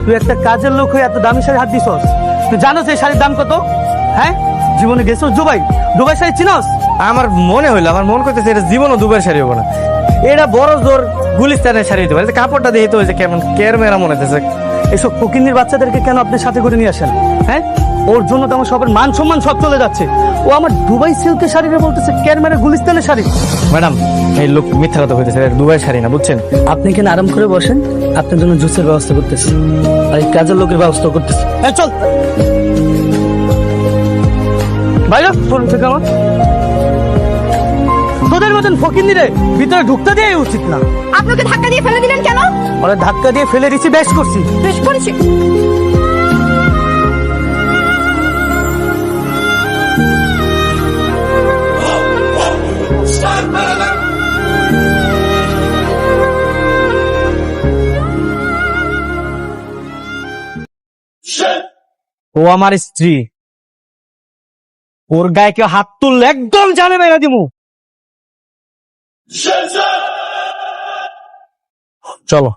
তুই একটা কাজের লোক হয়ে এত দামি শাড়ি হাত দিছস? তুই জানোস এই শাড়ির দাম কত? হ্যাঁ, জীবনে গেছস দুবাই? দুবাই শাড়ি চিনস? আমার মনে হইলো, আমার মন করতেছে এটা জীবনও দুবার শাড়ি হবো না, এটা বড় জোর গুলিস্তানের শাড়ি হতে পারে। কাপড়টা দিয়ে তো হয়েছে কেমন কেরমেরা মনে হতেছে। এসব ফকিন্নির বাচ্চাদেরকে কেন আপনি সাথে করে নিয়ে আসেন? হ্যাঁ, ওর জন্য তো আমার সবার মান সম্মান সব চলে যাচ্ছে। ও আমার দুবাই সিল্কের শাড়ি বলতেছে কেরমেরা গুলিস্তানের শাড়ি। ম্যাডাম, এই লোক মিথ্যা কথা হইতেছে, দুবাই শাড়ি না, বুঝছেন? আপনি এখানে আরাম করে বসেন, আপনার জন্য জুসের ব্যবস্থা করতেছি আর এই কাজের লোকের ব্যবস্থা করতেছি। হ্যাঁ চল বাইরে ফোন থেকে আমার। তোদের মতন ফকিন্নিরে ভিতরে ঢুকতে দেওয়াই উচিত না। আপনাকে ধাক্কা দিয়ে ফেলে দিলেন কেন? ওরা ধাক্কা দিয়ে ফেলে দিচ্ছি, বেশ করছি। বেশ করেছি। ও আমার স্ত্রী, ওর গায়ে কেউ হাত তুললে একদম জানে মেরা দিমু। চলো।